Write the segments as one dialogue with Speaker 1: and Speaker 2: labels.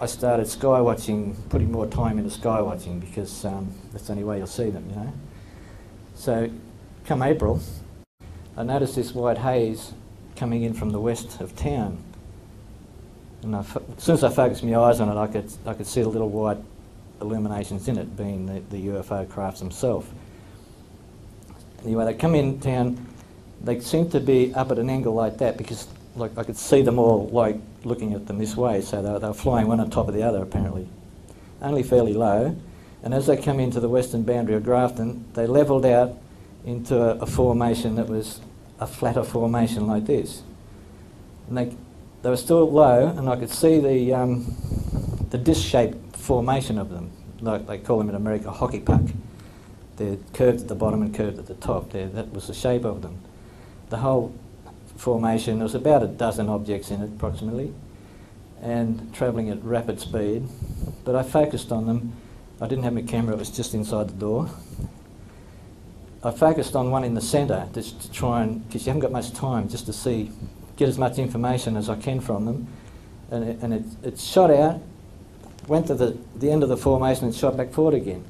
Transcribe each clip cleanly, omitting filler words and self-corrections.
Speaker 1: started sky watching, putting more time into sky watching, because that's the only way you'll see them, you know. So come April, I noticed this white haze coming in from the west of town. And as soon as I focused my eyes on it, I could see the little white illuminations in it, being the UFO crafts themselves. Anyway, they come in town, they seem to be up at an angle like that, because like I could see them all like looking at them this way, so they were flying one on top of the other apparently. Only fairly low, and as they come into the western boundary of Grafton, they levelled out into a formation that was a flatter formation like this. And they were still low, and I could see the disc-shaped formation of them, like they call them in America hockey puck. They're curved at the bottom and curved at the top. That was the shape of them. The whole formation, there was about a dozen objects in it approximately, and travelling at rapid speed. But I focused on them. I didn't have my camera, it was just inside the door. I focused on one in the centre just to try and, because you haven't got much time, just to get as much information as I can from them. And it shot out, went to the end of the formation and shot back forward again.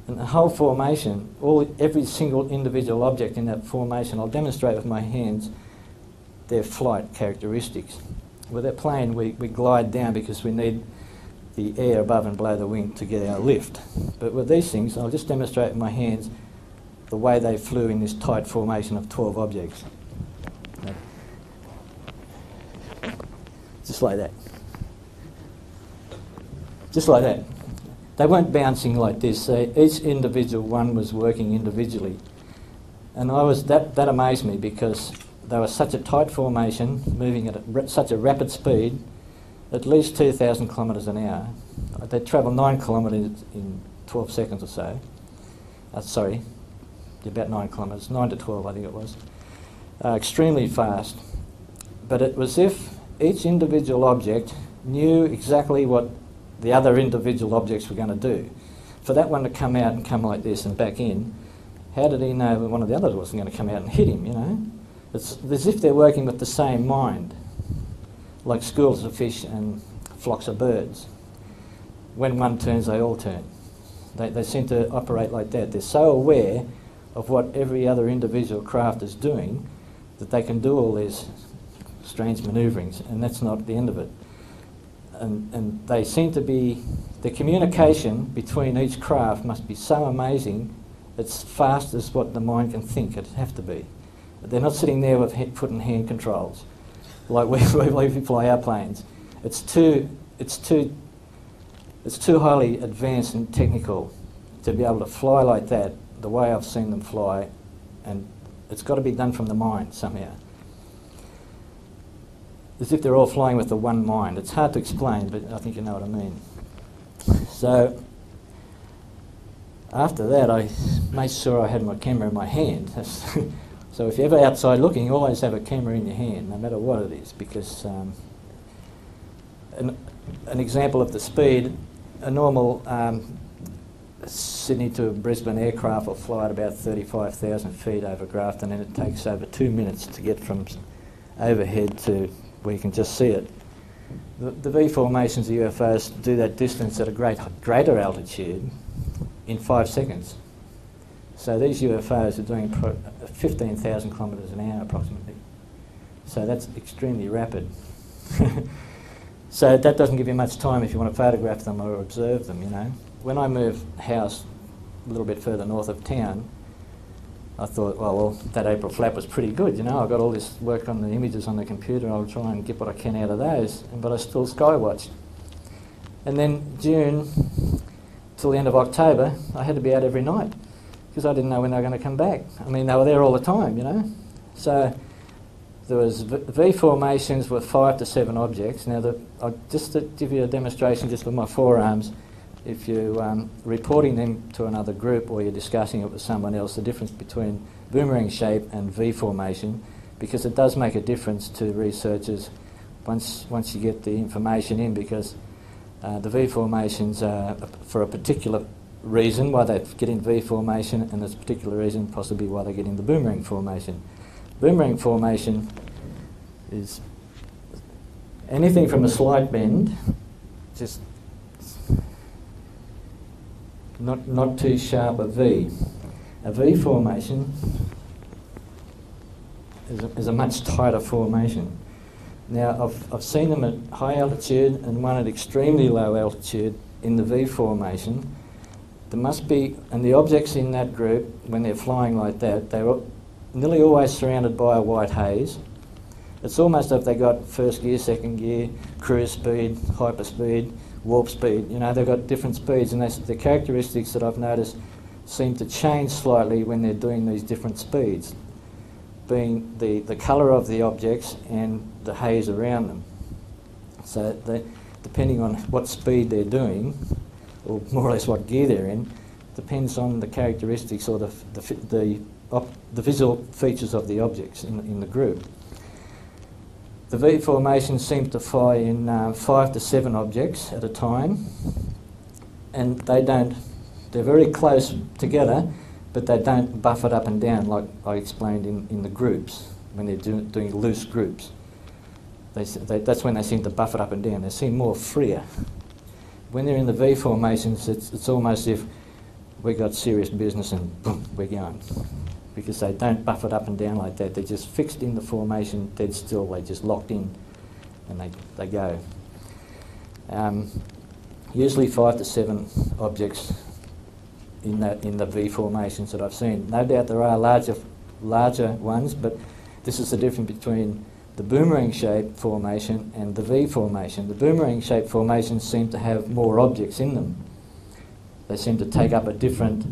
Speaker 1: And the whole formation, every single individual object in that formation, I'll demonstrate with my hands their flight characteristics. With that plane, we glide down because we need the air above and below the wing to get our lift. But with these things, I'll just demonstrate with my hands the way they flew in this tight formation of 12 objects. Just like that. Just like that. They weren't bouncing like this. Each individual one was working individually. And that amazed me, because they were such a tight formation, moving at such a rapid speed, at least 2,000 kilometres an hour. They travel 9 kilometres in 12 seconds or so. Sorry, about 9 kilometres, 9 to 12 I think it was. Extremely fast. But it was as if each individual object knew exactly what the other individual objects were going to do. For that one to come out and come like this and back in, how did he know that one of the others wasn't going to come out and hit him, you know? It's as if they're working with the same mind, like schools of fish and flocks of birds. When one turns, they all turn. They seem to operate like that. They're so aware of what every other individual craft is doing that they can do all these strange manoeuvrings, and that's not the end of it. And they seem to be, the communication between each craft must be so amazing, it's fast as what the mind can think it'd have to be. They're not sitting there with foot and hand controls like we fly our planes. It's too highly advanced and technical to be able to fly like that, the way I've seen them fly, and it's got to be done from the mind somehow. As if they're all flying with the one mind. It's hard to explain, but I think you know what I mean. So after that, I made sure I had my camera in my hand. So if you're ever outside looking, you always have a camera in your hand, no matter what it is, because an example of the speed, a normal Sydney to Brisbane aircraft will fly at about 35,000 feet over Grafton, and it takes over 2 minutes to get from overhead to where you can just see it. The V formations of UFOs do that distance at a greater altitude in 5 seconds. So these UFOs are doing 15,000 kilometres an hour approximately. So that's extremely rapid. So that doesn't give you much time if you want to photograph them or observe them, you know. When I moved house a little bit further north of town, I thought, well, that April flap was pretty good, you know. I got all this work on the images on the computer, I'll try and get what I can out of those, but I still skywatched. And then June till the end of October, I had to be out every night because I didn't know when they were going to come back. I mean, they were there all the time, you know. So there was V formations with 5 to 7 objects. Now, just to give you a demonstration just with my forearms, if you're reporting them to another group or you're discussing it with someone else, the difference between boomerang shape and V formation, because it does make a difference to researchers once you get the information in, because the V formations are for a particular reason why they get in V formation, and there's a particular reason possibly why they get in the boomerang formation. Boomerang formation is anything from a slight bend, just not too sharp a V. A V formation is a much tighter formation. Now, I've seen them at high altitude and one at extremely low altitude in the V formation. There must be, and the objects in that group, when they're flying like that, they're nearly always surrounded by a white haze. It's almost as if they got first gear, second gear, cruise speed, hyperspeed, warp speed. You know, they've got different speeds, and the characteristics that I've noticed seem to change slightly when they're doing these different speeds, being the colour of the objects and the haze around them. So depending on what speed they're doing, or more or less what gear they're in, depends on the characteristics or the visual features of the objects in the group. The V formation seems to fly in 5 to 7 objects at a time, and they're very close together, but they don't buff it up and down like I explained in the groups, when they're doing loose groups. That's when they seem to buff it up and down. They seem more freer. When they're in the V formations, it's almost as if we got serious business and boom, we're going. Because they don't buff it up and down like that. They're just fixed in the formation, dead still. They just locked in, and they go. Usually 5 to 7 objects in the V formations that I've seen. No doubt there are larger ones, but this is the difference between the boomerang shape formation and the V formation. The boomerang shape formations seem to have more objects in them. They seem to take up a different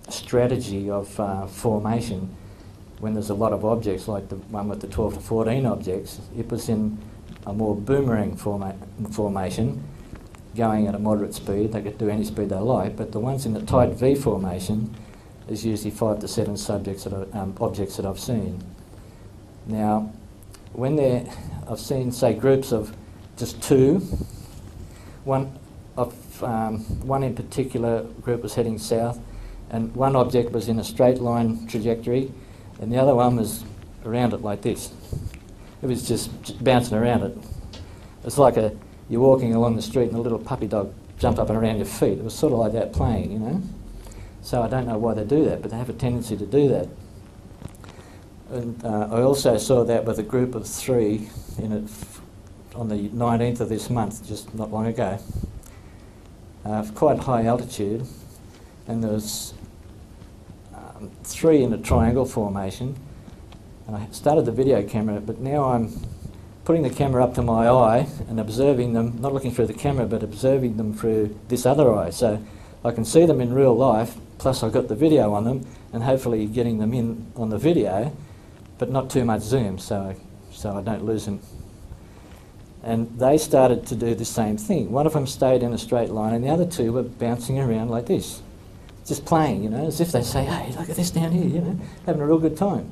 Speaker 1: strategy of formation when there's a lot of objects, like the one with the 12 to 14 objects. It was in a more boomerang formation, going at a moderate speed. They could do any speed they like, but the ones in the tight V formation is usually 5 to 7 objects that I've seen. Now, I've seen, say, groups of just 2. One in particular group was heading south, and one object was in a straight line trajectory, and the other one was around it like this. It was just bouncing around it. It's like you're walking along the street and a little puppy dog jumped up and around your feet. It was sort of like that playing, you know. So I don't know why they do that, but they have a tendency to do that. And I also saw that with a group of 3 on the 19th of this month, just not long ago. Quite high altitude, and there was 3 in a triangle formation. And I started the video camera, but now I'm putting the camera up to my eye and observing them, not looking through the camera, but observing them through this other eye. So I can see them in real life, plus I've got the video on them, and hopefully getting them in on the video, but not too much zoom, so I don't lose them. And they started to do the same thing. One of them stayed in a straight line, and the other 2 were bouncing around like this, just playing, you know, as if they say, hey, look at this down here, you know, having a real good time.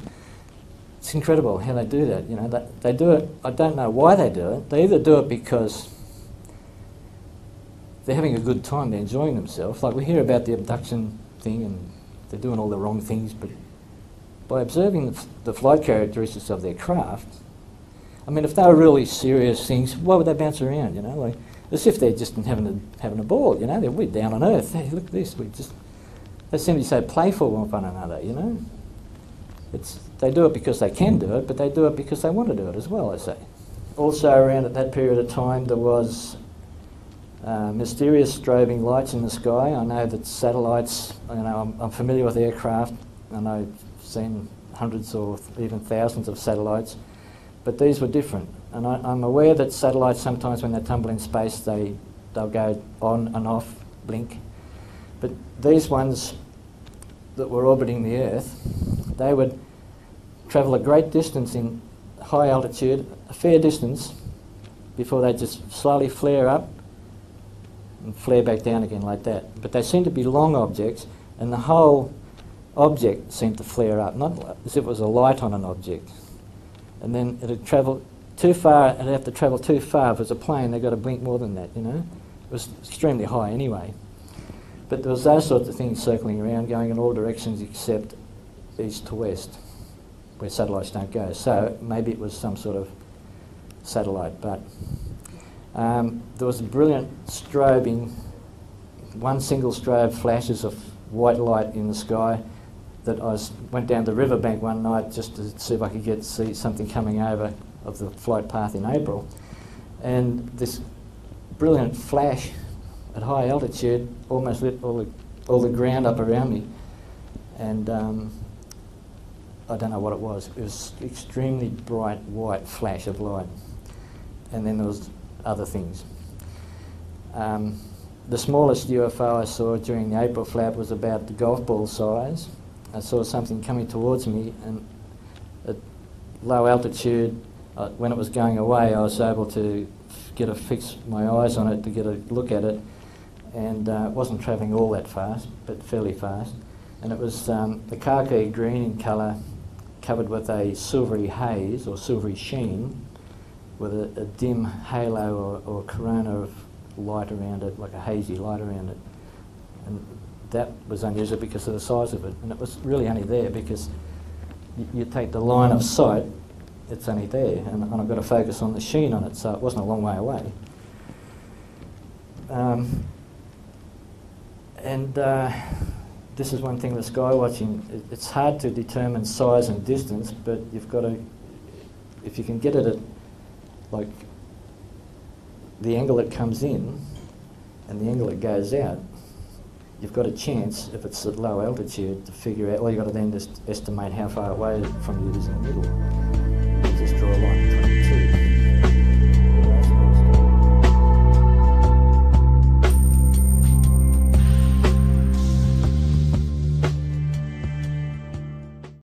Speaker 1: It's incredible how they do that, you know. They do it, I don't know why they do it. They either do it because they're having a good time, they're enjoying themselves. Like we hear about the abduction thing and they're doing all the wrong things, but by observing the flight characteristics of their craft, I mean, if they were really serious things, why would they bounce around, you know? Like, as if they're just having a ball, you know? We're down on Earth. Hey, look at this. They seem to be so playful with one another, you know? They do it because they can do it, but they do it because they want to do it as well, I say. Also, around at that period of time, there was mysterious strobing lights in the sky. I know that satellites, you know, I'm familiar with aircraft, and I've seen hundreds or even thousands of satellites, but these were different. And I'm aware that satellites sometimes when they tumble in space, they'll go on and off, blink. But these ones that were orbiting the Earth, they would travel a great distance in high altitude, a fair distance, before they just slowly flare up and flare back down again like that. But they seem to be long objects, and the whole object seemed to flare up, not as if it was a light on an object. And then it'd travel too far, it'd have to travel too far. If it was a plane, they've got to blink more than that, you know. It was extremely high anyway. But there was those sorts of things circling around, going in all directions except east to west, where satellites don't go. So maybe it was some sort of satellite, but there was a brilliant strobing one single strobe flashes of white light in the sky that went down the riverbank one night just to see if I could see something coming over of the flight path in April. And this brilliant flash at high altitude almost lit all the ground up around me. And I don't know what it was. It was extremely bright white flash of light. And then there was other things. The smallest UFO I saw during the April flap was about the golf ball size. I saw something coming towards me, and at low altitude, when it was going away, I was able to fix my eyes on it to get a look at it, and it wasn't travelling all that fast, but fairly fast. And it was the khaki green in colour, covered with a silvery haze or silvery sheen, with a dim halo or corona of light around it, like a hazy light around it. And that was unusual because of the size of it. And it was really only there because you take the line of sight, it's only there, and I've got to focus on the sheen on it, so it wasn't a long way away. This is one thing with sky watching. It's hard to determine size and distance, but you've got to, if you can get it at like the angle it comes in and the angle it goes out, you've got a chance, if it's at low altitude, to figure out. All you've got to then just estimate how far away from you it is in the middle. You just draw a line between the two.